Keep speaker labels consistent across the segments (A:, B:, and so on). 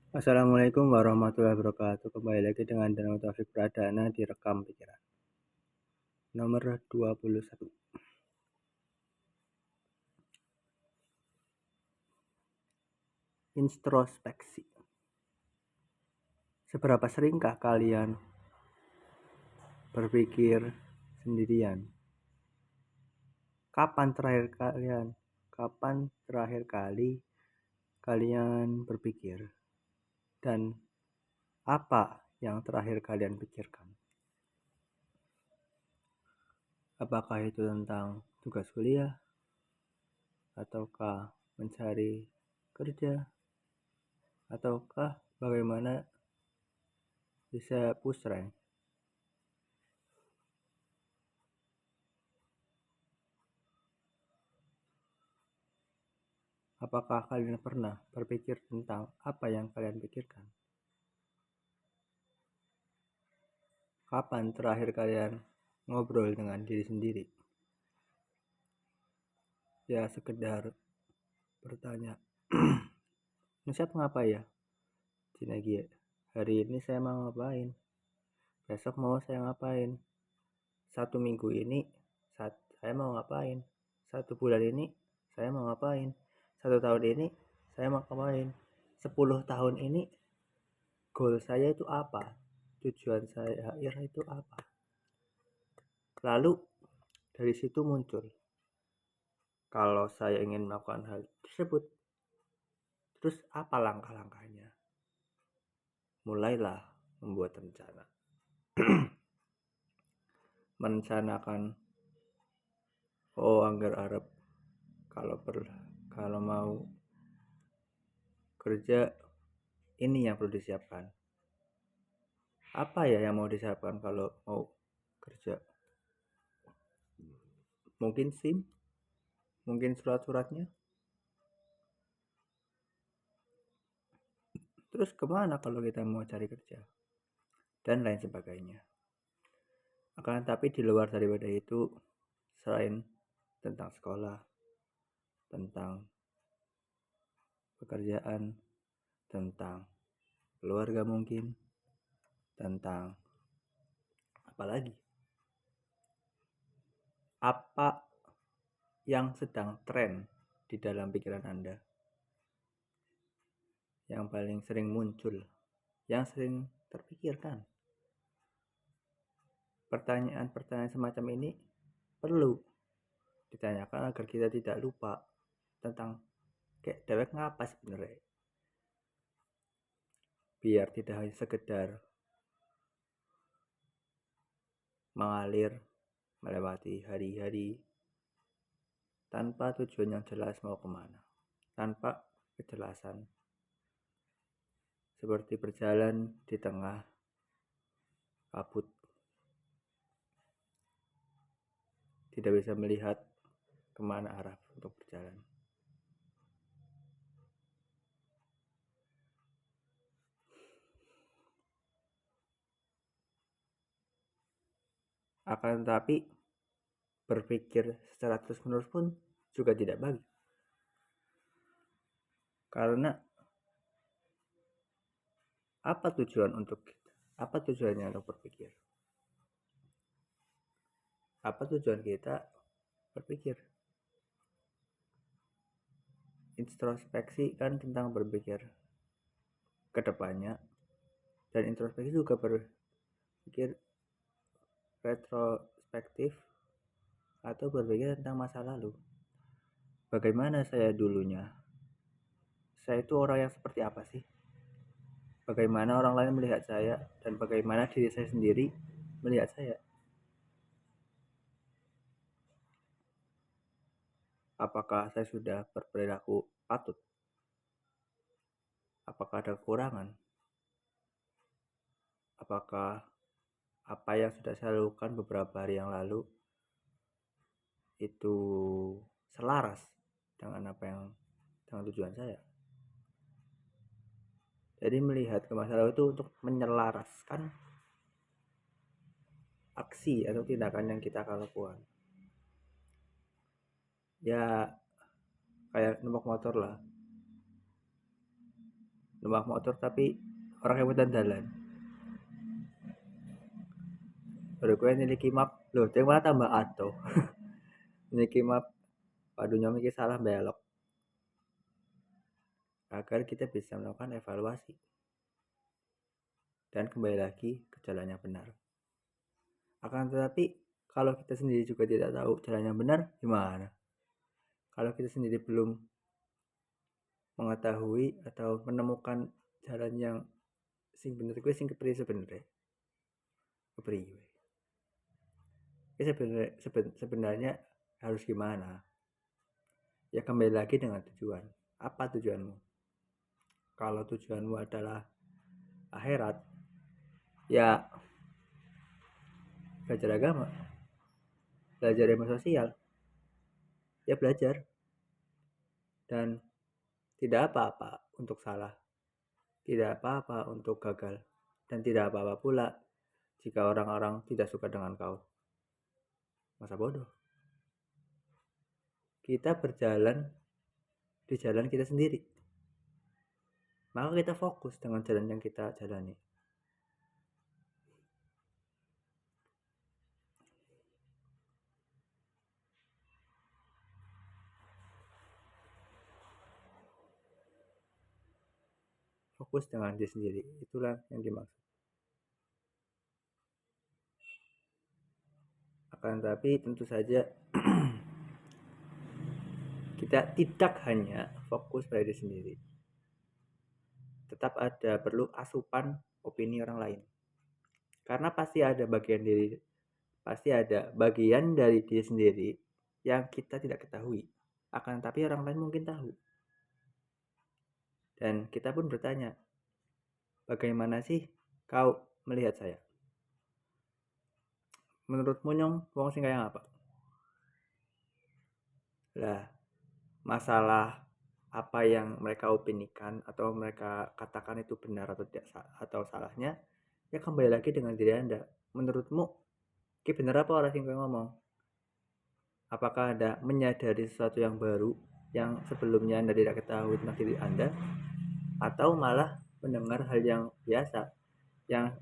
A: Assalamualaikum warahmatullahi wabarakatuh. Kembali lagi dengan Danang Taufik Pradana di Rekam Pikiran. Nomor 21. Introspeksi. Seberapa seringkah kalian berpikir sendirian? Kapan terakhir kali kalian berpikir? Dan apa yang terakhir kalian pikirkan? Apakah itu tentang tugas kuliah? Ataukah mencari kerja? Ataukah bagaimana bisa push rank? Apakah kalian pernah berpikir tentang apa yang kalian pikirkan? Kapan terakhir kalian ngobrol dengan diri sendiri? Ya sekedar bertanya, siapa ngapa ya? Cinagi, hari ini saya mau ngapain? Besok mau saya ngapain? 1 minggu ini saya mau ngapain? 1 bulan ini saya mau ngapain? 1 tahun ini saya mau ngapain? 10 tahun ini goal saya itu apa? Tujuan saya akhir itu apa? Lalu dari situ muncul, kalau saya ingin melakukan hal tersebut, terus apa langkah-langkahnya? Mulailah membuat rencana. Merencanakan, anggar arep kalau mau kerja, ini yang perlu disiapkan. Apa ya yang mau disiapkan kalau mau kerja? Mungkin SIM, mungkin surat-suratnya. Terus kemana kalau kita mau cari kerja? Dan lain sebagainya. Akan tetapi di luar daripada itu, selain tentang sekolah, tentang pekerjaan, tentang keluarga mungkin, tentang apa lagi? Apa yang sedang tren di dalam pikiran Anda? Yang paling sering muncul, yang sering terpikirkan. Pertanyaan-pertanyaan semacam ini perlu ditanyakan agar kita tidak lupa tentang kayak dewek ngapa sebenarnya. Biar tidak hanya sekedar mengalir melewati hari-hari tanpa tujuan yang jelas mau kemana, tanpa kejelasan, seperti berjalan di tengah kabut, tidak bisa melihat kemana arah untuk berjalan. Akan tetapi berpikir secara terus-menerus pun juga tidak baik, karena apa tujuannya untuk berpikir? Apa tujuan kita berpikir? Introspeksi kan tentang berpikir ke depannya, dan introspeksi juga berpikir retrospektif atau berpikir tentang masa lalu. Bagaimana saya dulunya? Saya itu orang yang seperti apa sih? Bagaimana orang lain melihat saya, dan bagaimana diri saya sendiri melihat saya? Apakah saya sudah berperilaku patut? Apakah ada kekurangan? Apakah apa yang sudah saya lakukan beberapa hari yang lalu itu selaras dengan tujuan saya? Jadi melihat ke masa lalu itu untuk menyelaraskan aksi atau tindakan yang kita akan lakukan. Ya kayak numpak motor lah, numpak motor tapi orang yang dalan. Baru gue niliki map, loh, cek malah tambah ato. Niliki map, padunya mikir salah belok. Agar kita bisa melakukan evaluasi. Dan kembali lagi ke jalan yang benar. Akan tetapi, kalau kita sendiri juga tidak tahu jalan yang benar, gimana? Kalau kita sendiri belum mengetahui atau menemukan jalan yang sing bener gue sing kepriye sebenarnya. Kepriye. Sebenarnya harus gimana? Ya kembali lagi dengan tujuan. Apa tujuanmu? Kalau tujuanmu adalah akhirat, ya belajar agama, belajar ilmu sosial, ya belajar. Dan tidak apa-apa untuk salah, tidak apa-apa untuk gagal, dan tidak apa-apa pula jika orang-orang tidak suka dengan kau. Masa bodoh. Kita berjalan di jalan kita sendiri. Maka kita fokus dengan jalan yang kita jalani. Fokus dengan diri sendiri. Itulah yang dimaksud. Akan tetapi tentu saja kita tidak hanya fokus pada diri sendiri. Tetap ada perlu asupan opini orang lain. Karena pasti ada bagian dari diri sendiri yang kita tidak ketahui. Akan tetapi orang lain mungkin tahu. Dan kita pun bertanya, bagaimana sih kau melihat saya? Menurutmu nyong, wong sing kaya apa? Lah, masalah apa yang mereka opinikan atau mereka katakan itu benar atau tidak atau salahnya, ya kembali lagi dengan diri Anda. Menurutmu, ki benar apa orang sing ngomong? Apakah Anda menyadari sesuatu yang baru yang sebelumnya Anda tidak ketahui tentang diri Anda, atau malah mendengar hal yang biasa yang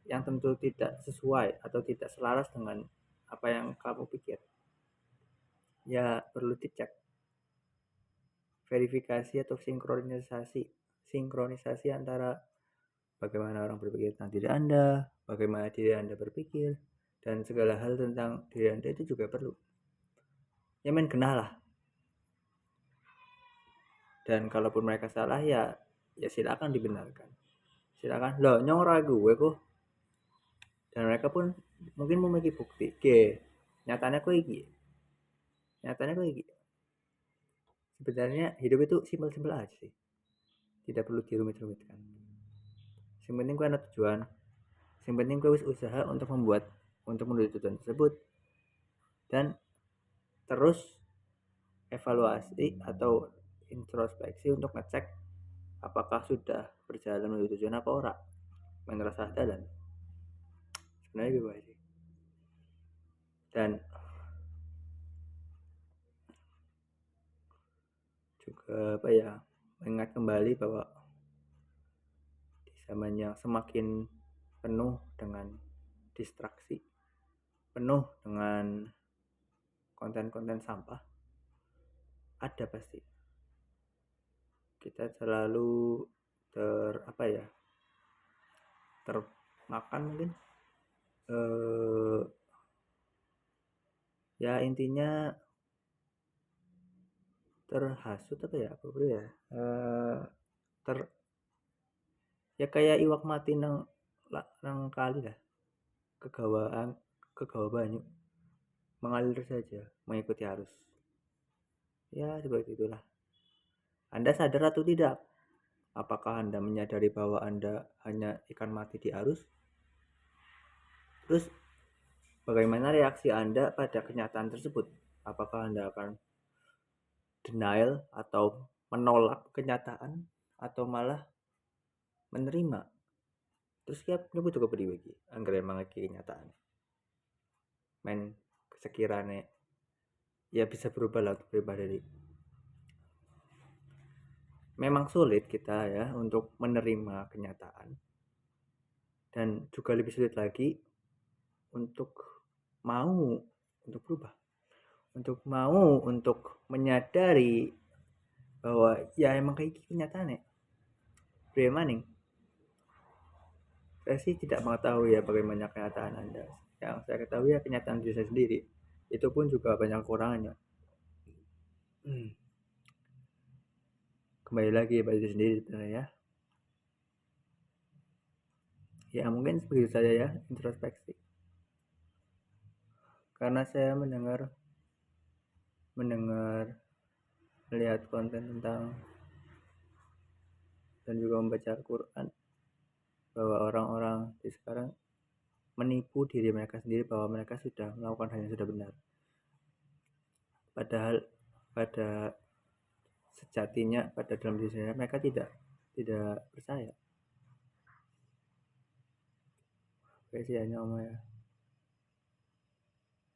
A: tentu tidak sesuai atau tidak selaras dengan apa yang kamu pikir? Ya perlu dicek, verifikasi atau sinkronisasi antara bagaimana orang berpikir tentang diri Anda, bagaimana diri Anda berpikir, dan segala hal tentang diri Anda itu juga perlu. Ya main kenal lah. Dan kalaupun mereka salah ya silakan dibenarkan. Silakan, loh nyong ragu gue kok. Dan mereka pun mungkin memiliki bukti. Nyatanya kok iki. Sebenarnya hidup itu simpel-simpel aja sih. Tidak perlu dirumit-rumitkan. Yang penting gue ada tujuan. Yang penting gue usaha untuk menuju tujuan tersebut. Dan terus evaluasi atau introspeksi untuk ngecek apakah sudah berjalan menuju tujuan apa ora. Merasa jalan. Sebenarnya gitu aja. Dan juga mengingat kembali bahwa di zaman yang semakin penuh dengan distraksi, penuh dengan konten-konten sampah, ada pasti kita selalu termakan mungkin ya intinya terhasut ya kayak iwak mati nang kali lah, kegawa banyu, mengalir saja mengikuti arus. Ya seperti itulah. Anda sadar atau tidak? Apakah Anda menyadari bahwa Anda hanya ikan mati di arus? Terus bagaimana reaksi Anda pada kenyataan tersebut? Apakah Anda akan denial atau menolak kenyataan atau malah menerima? Terus siap nyebut juga beri bagi anggar emang lagi kenyataan. Men sekiranya ya bisa berubah lah untuk pribadi. memang sulit kita ya untuk menerima kenyataan, dan juga lebih sulit lagi untuk mau untuk berubah, untuk mau untuk menyadari bahwa ya emang kayak gini kenyataannya. Pria maning, saya sih tidak mengetahui ya bagaimana kenyataan Anda. Yang saya ketahui ya kenyataan diri saya sendiri. Itu pun juga banyak kekurangannya. Kembali lagi pada diri sendiri sebenarnya ya. Ya mungkin begitu saja ya introspeksi. Karena saya mendengar melihat konten tentang dan juga membaca Al-Quran bahwa orang-orang di sekarang menipu diri mereka sendiri bahwa mereka sudah melakukan hal yang sudah benar. Padahal pada sejatinya pada dalam diri saya mereka tidak percaya. Kayak sih hanya omong ya.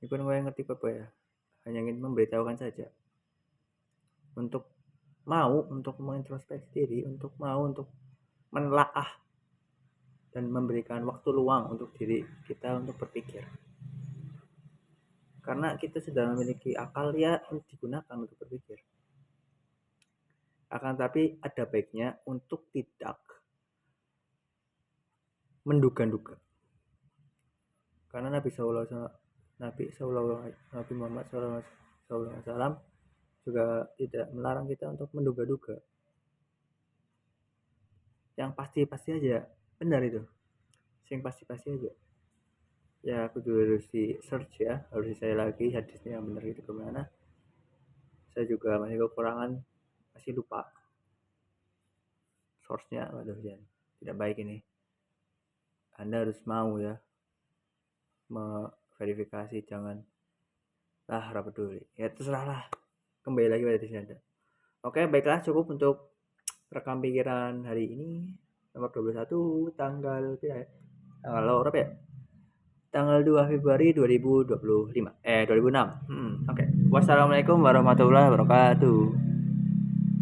A: Ini pun gue ngerti apa ya. Hanya ingin memberitahukan saja. Untuk mau untuk mengintrospeksi diri, untuk mau untuk menelaah dan memberikan waktu luang untuk diri kita untuk berpikir. Karena kita sudah memiliki akal ya digunakan untuk berpikir. Akan tapi ada baiknya untuk tidak menduga-duga. Karena Nabi Muhammad SAW juga tidak melarang kita untuk menduga-duga. Yang pasti-pasti aja benar itu. Yang pasti-pasti aja. Ya aku juga harus di search ya, harus saya lagi hadisnya yang benar itu kemana. Saya juga masih kekurangan, masih lupa source-nya. Waduh ya, tidak baik ini. Anda harus mau ya memverifikasi, jangan peduli. Ya terserah lah. Kembali lagi pada diri Anda. Oke, baiklah, cukup untuk rekam pikiran hari ini. Nomor 21 tanggal berapa ya? Tanggal 2 Februari 2025. 2006. Oke. Wassalamualaikum warahmatullahi wabarakatuh.